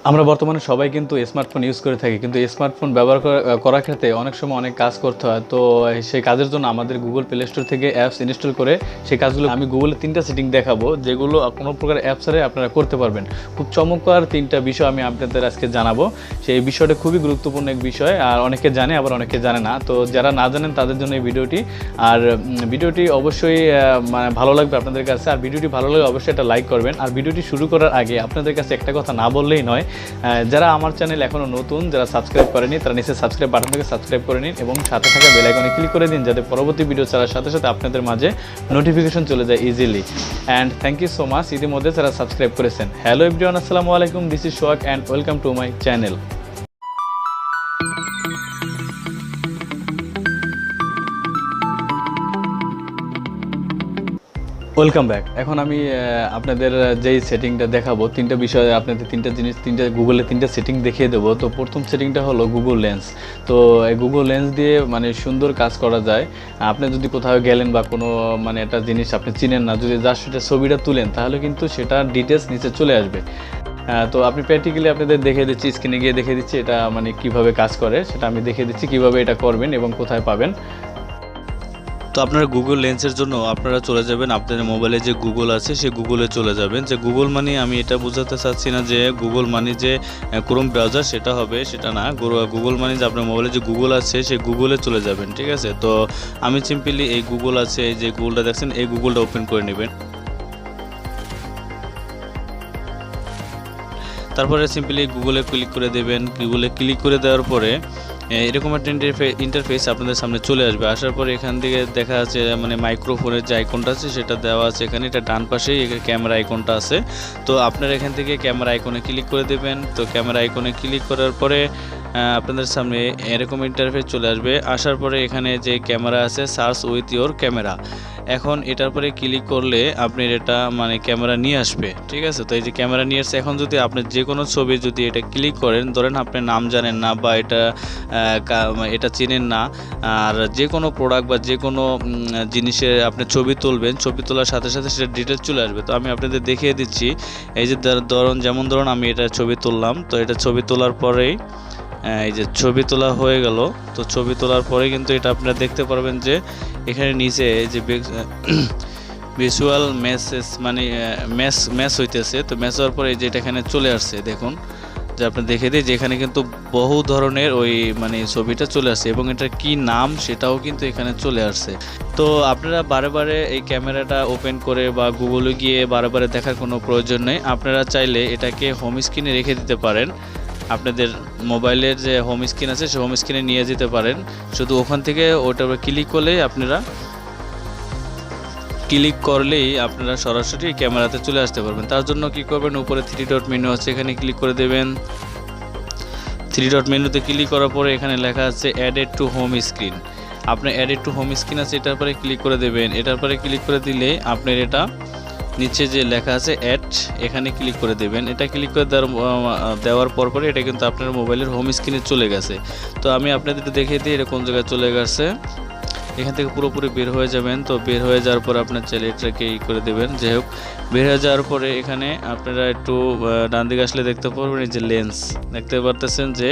আমরা বর্তমানে সবাই কিন্তু স্মার্টফোন ইউজ করে থাকি, কিন্তু স্মার্টফোন ব্যবহার করার ক্ষেত্রে অনেক সময় অনেক কাজ করতে হয়। তো সেই কাজের জন্য আমাদের গুগল প্লে স্টোর থেকে অ্যাপস ইনস্টল করে সেই কাজগুলো আমি গুগলের 3টা সেটিং দেখাবো, যেগুলো কোনো প্রকার অ্যাপসারে আপনারা করতে পারবেন। খুব চমৎকার 3টা বিষয় আমি আপনাদের আজকে জানাবো। সেই বিষয়টা খুবই গুরুত্বপূর্ণ এক বিষয়, আর অনেকে জানে আবার অনেকে জানে না। তো যারা না জানেন তাদের জন্য এই ভিডিওটি। আর ভিডিওটি অবশ্যই মানে ভালো লাগবে আপনাদের কাছে। আর ভিডিওটি ভালো লাগলে অবশ্যই একটা লাইক করবেন। আর ভিডিওটি শুরু করার আগে আপনাদের কাছে একটা কথা না বললেই নয়, যারা আমার চ্যানেল এখনও নতুন, যারা সাবস্ক্রাইব করেনি, তারা নিচে সাবস্ক্রাইব বাটন থেকে সাবস্ক্রাইব করে নিন এবং সাথে থাকা বেল আইকনে ক্লিক করে দিন, যাতে পরবর্তী ভিডিও ছাড়ার সাথে সাথে আপনাদের মাঝে নোটিফিকেশন চলে যায় easily. And thank you so much ইতিমধ্যে যারা সাবস্ক্রাইব করেছেন। হ্যালো এভরিওয়ান, আসসালামু আলাইকুম, this is Sohag and welcome to my channel. Welcome back. এখন আমি আপনাদের যেই সেটিংটা দেখাবো, 3টা বিষয়ে আপনাদের 3টা জিনিস, গুগলের 3টা সেটিং দেখিয়ে দেবো। তো প্রথম সেটিংটা হলো গুগল লেন্স। তো এই গুগল লেন্স দিয়ে মানে সুন্দর কাজ করা যায়। আপনি যদি কোথাও গেলেন বা কোনো মানে একটা জিনিস আপনি চিনেন না, যদি জাস্ট সেটা ছবিটা তুলেন, তাহলে কিন্তু সেটা ডিটেলস নিচে চলে আসবে। তো আপনি প্র্যাকটিক্যালি আপনাদের দেখিয়ে দিচ্ছি, স্ক্রিনে গিয়ে দেখিয়ে দিচ্ছি এটা মানে কীভাবে কাজ করে, সেটা আমি দেখিয়ে দিচ্ছি কীভাবে এটা করবেন এবং কোথায় পাবেন। তো আপনারা গুগল লেন্সের জন্য আপনারা চলে যাবেন আপনাদের মোবাইলে যে গুগল আছে সেই গুগলে চলে যাবেন। যে গুগল মানে আমি এটা বোঝাতে চাচ্ছি না যে গুগল মানে যে ক্রোম ব্রাউজার সেটা হবে, সেটা না। গুগল মানে যে আপনার মোবাইলে যে গুগল আছে সেই গুগলে চলে যাবেন, ঠিক আছে। তো আমি সিম্পলি এই গুগল আছে, এই যে গুগলটা দেখছেন, এই গুগলটা ওপেন করে নেবেন। তারপরে সিম্পলি গুগলে ক্লিক করে দেবেন। গুগলে ক্লিক করে দেওয়ার পরে এরকম একটা ইন্টারফেস আপনাদের সামনে চলে আসবে। আসার পরে এখান থেকে দেখা যাচ্ছে মানে মাইক্রোফোনের যে আইকনটা আছে সেটা দেওয়া আছে এখানে, এটা ডান পাশেই ক্যামেরা আইকনটা আছে। তো আপনারা এখান থেকে ক্যামেরা আইকনে ক্লিক করে দেবেন। তো ক্যামেরা আইকনে ক্লিক করার পরে আপনাদের সামনে এরকম ইন্টারফেস চলে আসবে। আসার পরে এখানে যে ক্যামেরা আছে, সার্চ উইথ ইওর ক্যামেরা, এখন এটার পরে ক্লিক করলে আপনি এটা মানে ক্যামেরা নিয়ে আসবে, ঠিক আছে। তো এই যে ক্যামেরা নিয়ে আসছে। এখন যদি আপনি যে কোনো ছবি যদি এটা ক্লিক করেন, ধরেন আপনি নাম জানেন না বা এটা চিনেন না, আর যে কোনো প্রোডাক্ট বা যে কোনো জিনিসের আপনি ছবি তুলবেন, ছবি তোলার সাথে সাথে সেটা ডিটেলস চলে আসবে। তো আমি আপনাদের দেখিয়ে দিচ্ছি। এই যে যেমন আমি এটা ছবি তুললাম, তো এটা ছবি তোলার পরেই এই যে ছবি তোলা হয়ে গেল। তো ছবি তোলার পরে কিন্তু এটা আপনারা দেখতে পারবেন যে এখানে নিচে যে ভিজুয়াল মেসেজ মানে ম্যাচ হইতেছে। তো ম্যাচ হওয়ার পরে যে এটা এখানে চলে আসছে, দেখুন যে আপনি দেখে দিই যে এখানে কিন্তু বহু ধরনের ওই মানে ছবিটা চলে আসছে এবং এটার কি নাম সেটাও কিন্তু এখানে চলে আসছে। তো আপনারা বারে বারে এই ক্যামেরাটা ওপেন করে বা গুগলে গিয়ে বারে বারে দেখার কোনো প্রয়োজন নেই। আপনারা চাইলে এটাকে হোম স্ক্রিনে রেখে দিতে পারেন। আপনাদের মোবাইলের যে হোম স্ক্রিন আছে সেই হোম স্ক্রিনে নিয়ে যেতে পারেন। শুধু ওখান থেকে ওটার উপর ক্লিক করলেই আপনারা সরাসরি ক্যামেরাতে চলে আসতে পারবেন। তার জন্য কি করবেন, উপরে 3 ডট মেনু আছে, এখানে ক্লিক করে দেবেন। 3 ডট মেনুতে ক্লিক করার পরে এখানে লেখা আছে অ্যাডেড টু হোম স্ক্রিন। আপনি অ্যাডেড টু হোম স্ক্রিন আছে এটার পরে ক্লিক করে দেবেন। এটার পরে ক্লিক করে দিলে আপনার এটা নিচে যে লেখা আছে অ্যাড, এখানে ক্লিক করে দেবেন। এটা ক্লিক করে দেওয়ার পরে এটা কিন্তু আপনার মোবাইলের হোম স্ক্রিনে চলে গেছে। তো আমি আপনাদের দেখিয়ে দিই এটা কোন জায়গায় চলে গেছে। এখান থেকে পুরোপুরি বের হয়ে যাবেন। তো বের হয়ে যাওয়ার পর আপনার চাইলে এটাকে করে দেবেন। যাই হোক, বের হয়ে যাওয়ার পরে এখানে আপনারা একটু ডান দিকে আসলে দেখতে পারবেন এই যে লেন্স, দেখতে পারতেছেন যে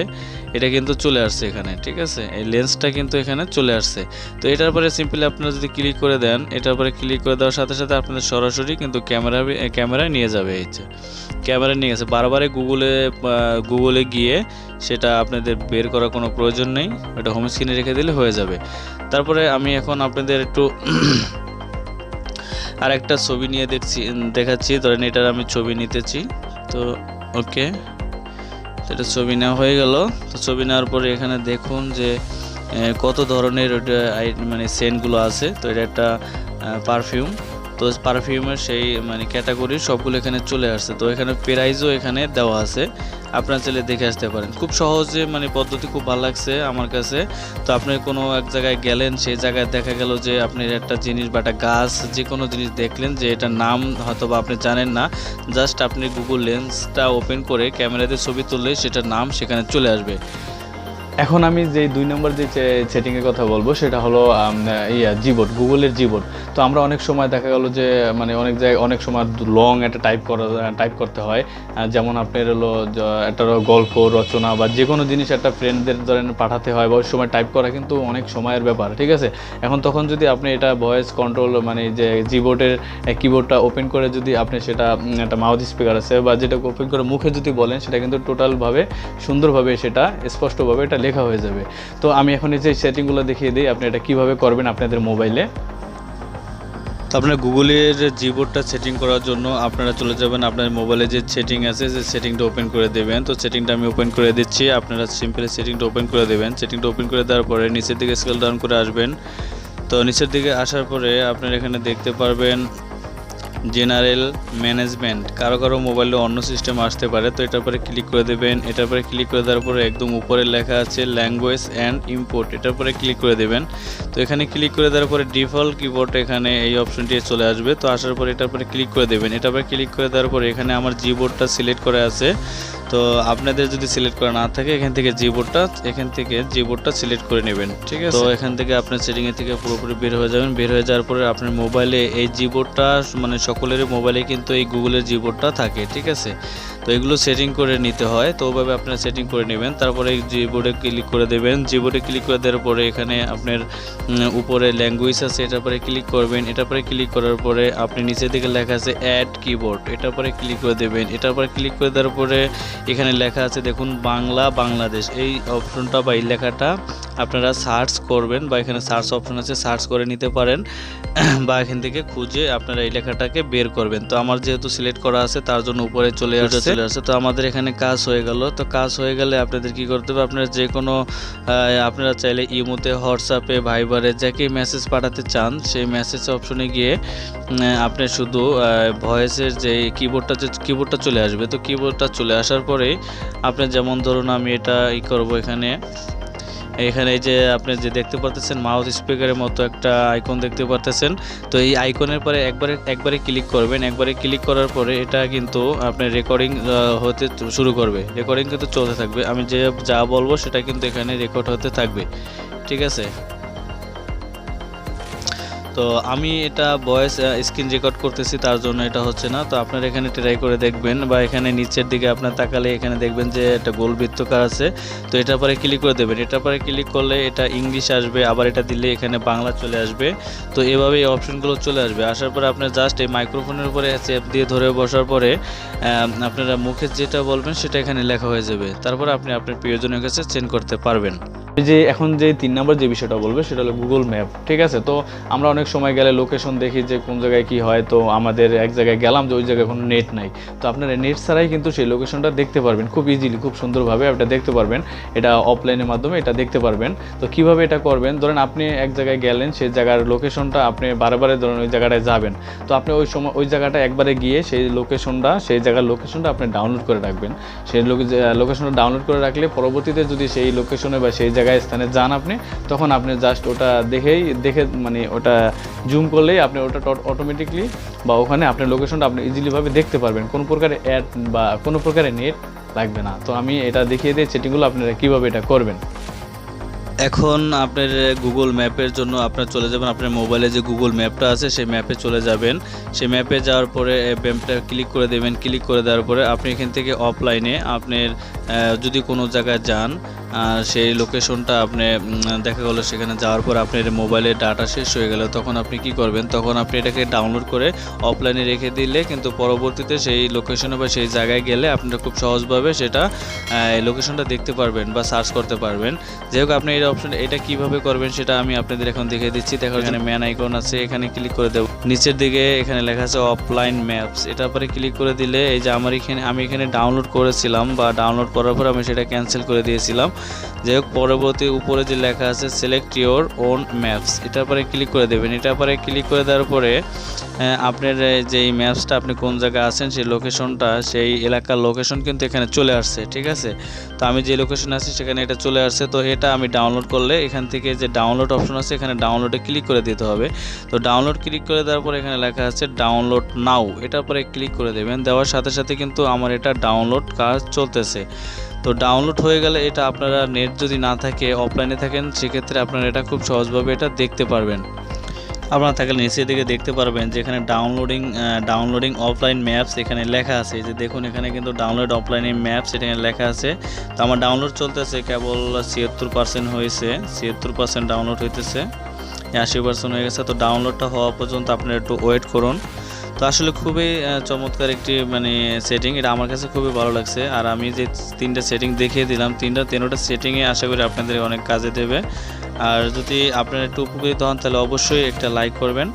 এটা কিন্তু চলে আসছে এখানে, ঠিক আছে। এই লেন্সটা কিন্তু এখানে চলে আসছে। তো এটার পরে সিম্পলি আপনারা যদি ক্লিক করে দেন, এটার পরে ক্লিক করে দেওয়ার সাথে সাথে আপনাদের সরাসরি কিন্তু ক্যামেরায় নিয়ে যাবে। এই যে ক্যামেরা নিয়ে গেছে। বারবারে গুগলে গিয়ে সেটা আপনাদের বের করার কোনো প্রয়োজন নেই, এটা হোম স্ক্রিনে রেখে দিলে হয়ে যাবে। তারপরে আমি এখন আপনাদের একটু আর একটা ছবি নিয়ে দেখাচ্ছি। ধরেন এটার আমি ছবি নিতেছি। তো ওকে, এটা ছবি নেওয়া হয়ে গেল। তো ছবি নেওয়ার পরে এখানে দেখুন যে কত ধরনের মানে সেন্টগুলো আছে। তো এটা একটা পারফিউম। তো পারফিউমের সেই মানে ক্যাটাগরি সবগুলো এখানে চলে আসছে। তো এখানে প্রাইসও এখানে দেওয়া আছে, আপনারা চাইলে দেখে আসতে পারেন। খুব সহজে মানে পদ্ধতি খুব ভালো লাগছে আমার কাছে। তো আপনি কোনো এক জায়গায় গেলেন, সেই জায়গায় দেখা গেল যে আপনি একটা জিনিস বা একটা গাছ যে কোনো জিনিস দেখলেন যে এটার নাম হয়তো বা আপনি জানেন না, জাস্ট আপনি গুগল লেন্সটা ওপেন করে ক্যামেরাতে ছবি তুললে সেটার নাম সেখানে চলে আসবে। এখন আমি যে 2 নম্বর যে সেটিংয়ের কথা বলবো সেটা হলো জিবোর্ড, গুগলের জিবোর্ড। তো আমরা অনেক সময় দেখা গেল যে মানে অনেক জায়গায় অনেক সময় লং একটা টাইপ করতে হয়, যেমন আপনার হলো একটা গল্প রচনা বা যে কোনো জিনিস একটা ফ্রেন্ডদের ধরেন পাঠাতে হয় বা ওই সময় টাইপ করা কিন্তু অনেক সময়ের ব্যাপার, ঠিক আছে। এখন তখন যদি আপনি এটা ভয়েস কন্ট্রোল মানে যে জিবোর্ডের কিবোর্ডটা ওপেন করে যদি আপনি সেটা একটা মাউথ স্পিকার আছে বা যেটা ওপেন করে মুখে যদি বলেন সেটা কিন্তু টোটালভাবে সুন্দরভাবে সেটা স্পষ্টভাবে এটা লেখা হয়ে যাবে। তো আমি এখন এই যে সেটিংগুলো দেখিয়ে দিই আপনি এটা কিভাবে করবেন আপনাদের মোবাইলে। তো আপনার গুগলের জিবোর্ডটা সেটিং করার জন্য আপনারা চলে যাবেন আপনার মোবাইলে যে সেটিং আছে যে সেটিংটা ওপেন করে দেবেন। তো সেটিংটা আমি ওপেন করে দিচ্ছি, আপনারা সিম্পলি সেটিংটা ওপেন করে দেবেন। সেটিংটা ওপেন করে দেওয়ার পরে নিচের দিকে স্ক্রল ডাউন করে আসবেন। তো নিচের দিকে আসার পরে আপনারা এখানে দেখতে পারবেন জেনারেল ম্যানেজমেন্ট। কারো কারো মোবাইলে অন্য সিস্টেম আসতে পারে, তো এটার পরে ক্লিক করে দেবেন। এটার পরে ক্লিক করে দেওয়ার পরে একদম উপরে লেখা আছে ল্যাঙ্গুয়েজ অ্যান্ড ইম্পোর্ট, এটার পরে ক্লিক করে দেবেন। তো এখানে ক্লিক করে দেওয়ার পরে ডিফল্ট কিবোর্ড এখানে এই অপশনটি চলে আসবে। তো আসার পরে এটার পরে ক্লিক করে দেবেন। এটার পরে ক্লিক করে দেওয়ার পরে এখানে আমার জিবোর্ডটা সিলেক্ট করে আছে। তো আপনাদের যদি সিলেক্ট করা না থাকে এখান থেকে জিবোর্ডটা সিলেক্ট করে নেবেন, ঠিক আছে। তো এখান থেকে আপনার সেটিংয়ের থেকে পুরোপুরি বের হয়ে যাবেন। বের হয়ে যাওয়ার পরে আপনার মোবাইলে এই জিবোর্ডটা মানে সকলের মোবাইলে কিন্তু এই গুগলের জিবোর্ডটা থাকে, ঠিক আছে। তো এগুলো সেটিং করে নিতে হয়, তো ওভাবে আপনারা সেটিং করে নেবেন। তারপরে জিবোর্ডে ক্লিক করে দেবেন। জিবোর্ডে ক্লিক করে দেওয়ার পরে এখানে আপনার উপরে ল্যাঙ্গুয়েজ আছে, এটার পরে ক্লিক করবেন। এটার পরে ক্লিক করার পরে আপনি নিচের দিকে লেখা আছে অ্যাড কিবোর্ড, এটার পরে ক্লিক করে দেবেন। এটার পরে ক্লিক করে দেওয়ার পরে এখানে লেখা আছে দেখুন বাংলা বাংলাদেশ, এই অপশনটা বা এই লেখাটা আপনারা সার্চ করবেন বা এখানে সার্চ অপশন আছে, সার্চ করে নিতে পারেন বা এখান থেকে খুঁজে আপনারা এই লেখাটাকে বের করবেন। তো আমার যেহেতু সিলেক্ট করা আছে তার জন্য উপরে চলে আসছে। তো আমাদের এখানে কাজ হয়ে গেল। তো কাজ হয়ে গেলে আপনাদের কি করতে হবে, আপনারা যে কোনো আপনারা চাইলে ইমোতে, হোয়াটসঅ্যাপে, ভাইবারে যাকে মেসেজ পাঠাতে চান সেই মেসেজ অপশনে গিয়ে আপনি শুধু ভয়েসের যে কিবোর্ডটা চলে আসবে। তো কিবোর্ডটা চলে আসার পরে আপনি যেমন ধরুন আমি এটা করব, এখানে এই যে আপনি যে দেখতে পাচ্ছেন মাউথ স্পিকারের মতো একটা আইকন দেখতে পাচ্ছেন। তো এই আইকনের পরে একবারে ক্লিক করবেন। একবারে ক্লিক করার পরে এটা কিন্তু আপনার রেকর্ডিং হতে শুরু করবে, রেকর্ডিং কিন্তু চলতে থাকবে। আমি যা বলবো সেটা কিন্তু এখানে রেকর্ড হতে থাকবে, ঠিক আছে। তো আমি এটা ভয়েস স্ক্রিন রেকর্ড করতেছি তার জন্য এটা হচ্ছে না। তো আপনারা এখানে ট্রাই করে দেখবেন বা এখানে নিচের দিকে আপনার তাকালে এখানে দেখবেন যে একটা গোল বৃত্তকার আছে। তো এটার পরে ক্লিক করে দেবেন। এটার পরে ক্লিক করলে এটা ইংলিশ আসবে, আবার এটা দিলে এখানে বাংলা চলে আসবে। তো এভাবে এই অপশনগুলো চলে আসবে। আসার পরে আপনার জাস্ট এই মাইক্রোফোনের উপরে চেপ দিয়ে ধরে বসার পরে আপনারা মুখে যেটা বলবেন সেটা এখানে লেখা হয়ে যাবে। তারপরে আপনি আপনার প্রিয়জনের কাছে সেন্ড করতে পারবেন। যে এখন যে 3 নম্বর যে বিষয়টা বলবো সেটা হলো গুগল ম্যাপ, ঠিক আছে। তো আমরা অনেক সময় গেলে লোকেশন দেখি যে কোন জায়গায় কি হয়। তো আমাদের এক জায়গায় গেলাম যে ওই জায়গায় কোনো নেট নাই, তো আপনারা নেট ছাড়াই কিন্তু সেই লোকেশনটা দেখতে পারবেন খুব ইজিলি, খুব সুন্দরভাবে এটা দেখতে পারবেন। এটা অফলাইনের মাধ্যমে এটা দেখতে পারবেন। তো কিভাবে এটা করবেন, ধরেন আপনি এক জায়গায় গেলেন, সেই জায়গার লোকেশনটা আপনি বারে ধরেন ওই জায়গাটায় যাবেন। তো আপনি ওই সময় ওই জায়গাটা একবারে গিয়ে সেই জায়গার লোকেশনটা আপনি ডাউনলোড করে রাখবেন। সেই লোকেশনটা ডাউনলোড করে রাখলে পরবর্তীতে যদি সেই লোকেশনে বা সেই জায়গায় স্থানে যান আপনি, তখন আপনি জাস্ট ওটা দেখে মানে ওটা জুম করলেই আপনি ওটা অটোমেটিকলি বা ওখানে আপনার লোকেশনটা আপনি ইজিলিভাবে দেখতে পারবেন। কোনো প্রকারের অ্যাড বা কোনো প্রকারের নেট লাগবে না। তো আমি এটা দেখিয়ে দিই সেটিংগুলো আপনারা কীভাবে এটা করবেন। এখন আপনার গুগল ম্যাপের জন্য আপনার চলে যাবেন আপনার মোবাইলে যে গুগল ম্যাপটা আছে সেই ম্যাপে চলে যাবেন। সেই ম্যাপে যাওয়ার পরে ম্যাপটা ক্লিক করে দেবেন। ক্লিক করে দেওয়ার পরে আপনি এখান থেকে অফলাইনে আপনার যদি কোনো জায়গায় যান সেই লোকেশনটা আপনি দেখা গেলো সেখানে যাওয়ার পর আপনার মোবাইলের ডাটা শেষ হয়ে গেল, তখন আপনি কি করবেন, তখন আপনি এটাকে ডাউনলোড করে অফলাইনে রেখে দিলে কিন্তু পরবর্তীতে সেই লোকেশনে বা সেই জায়গায় গেলে আপনারা খুব সহজভাবে সেটা লোকেশনটা দেখতে পারবেন বা সার্চ করতে পারবেন। যাই হোক আপনি এটা কিভাবে করবেন সেটা আমি আপনাদের এখন দেখিয়ে দিচ্ছি। দেখো এখানে ম্যান আইকন আছে, এখানে ক্লিক করে দেব। নিচের দিকে এখানে লেখা আছে অফলাইন ম্যাপস, এটার পরে ক্লিক করে দিলে এই যে আমি এখানে ডাউনলোড করেছিলাম বা ডাউনলোড করার পর আমি সেটা ক্যান্সেল করে দিয়েছিলাম। যাই হোক পরবর্তী উপরে যে লেখা আছে সিলেক্ট ইউর ওন ম্যাপস, এটার পরে ক্লিক করে দেবেন। এটার পরে ক্লিক করে দেওয়ার পরে আপনার যে ম্যাপসটা আপনি কোন জায়গায় আছেন সেই লোকেশনটা, সেই এলাকার লোকেশন কিন্তু এখানে চলে আসছে, ঠিক আছে। তো আমি যে লোকেশনে আছি সেখানে এটা চলে আসছে। তো এটা আমি ডাউনলোড করলে এখান থেকে যে ডাউনলোড অপশন আছে এখানে ডাউনলোডে ক্লিক করে দিতে হবে। তো ডাউনলোড ক্লিক করে দেওয়ার পরে এখানে লেখা আছে ডাউনলোড নাও, এটার পরে ক্লিক করে দেবেন। দেওয়ার সাথে সাথে কিন্তু আমার এটা ডাউনলোড কাজ চলতেছে। তো ডাউনলোড হয়ে গেলে এটা আপনারা নেট যদি না থাকে, অফলাইনে থাকেন, সেক্ষেত্রে আপনারা এটা খুব সহজভাবে এটা দেখতে পারবেন। আপনারা থাকলে নিচের দিকে দেখতে পারবেন যে এখানে ডাউনলোডিং অফলাইন ম্যাপস এখানে লেখা আছে। যে দেখুন এখানে কিন্তু ডাউনলোড অফলাইন ম্যাপস এখানে লেখা আছে। তো আমার ডাউনলোড চলতেছে, কেবল 76% হয়েছে, 76% ডাউনলোড হইতেছে, 80% হয়ে গেছে। তো ডাউনলোডটা হওয়া পর্যন্ত আপনারা একটু ওয়েট করুন। তো আসলে খুবই চমৎকার একটি মানে সেটিং, এটা আমার কাছে খুবই ভালো লাগছে। আর আমি যে 3টা সেটিং দেখিয়ে দিলাম, 3টা সেটিংয়ে আশা করি আপনাদের অনেক কাজে দেবে। আর যদি আপনারা একটু উপকৃত হন তাহলে অবশ্যই একটা লাইক করবেন।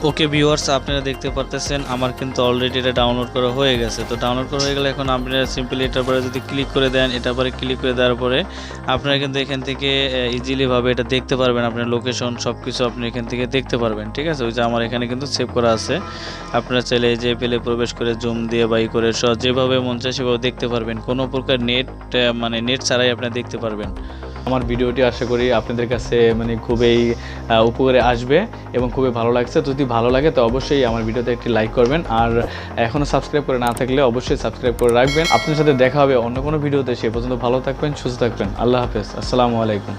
ওকে ভিউয়ার্স, আপনারা দেখতে পারতেছেন আমার কিন্তু অলরেডি এটা ডাউনলোড করা হয়ে গেছে। তো ডাউনলোড করা হয়ে গেলে এখন আপনারা সিম্পলি এটার পরে যদি ক্লিক করে দেন, এটার পরে ক্লিক করে দেওয়ার পরে আপনারা কিন্তু এখান থেকে ইজিলিভাবে এটা দেখতে পারবেন। আপনার লোকেশন সব কিছু আপনি এখান থেকে দেখতে পারবেন, ঠিক আছে। ওই যে আমার এখানে কিন্তু সেভ করা আছে। আপনারা চাইলে এই যে পেলে প্রবেশ করে জুম দিয়ে বাই করে যেভাবে মন চায় সেভাবে দেখতে পারবেন। কোনো প্রকার নেট ছাড়াই আপনারা দেখতে পারবেন। আমার ভিডিওটি আশা করি আপনাদের কাছে মানে খুবই উপকারে আসবে এবং খুবই ভালো লাগছে। যদি ভালো লাগে তো অবশ্যই আমার ভিডিওতে একটি লাইক করবেন, আর এখনও সাবস্ক্রাইব করে না থাকলে অবশ্যই সাবস্ক্রাইব করে রাখবেন। আপনার সাথে দেখা হবে অন্য কোনো ভিডিওতে। সে পর্যন্ত ভালো থাকবেন, সুস্থ থাকবেন। আল্লাহ হাফেজ, আসসালামু আলাইকুম।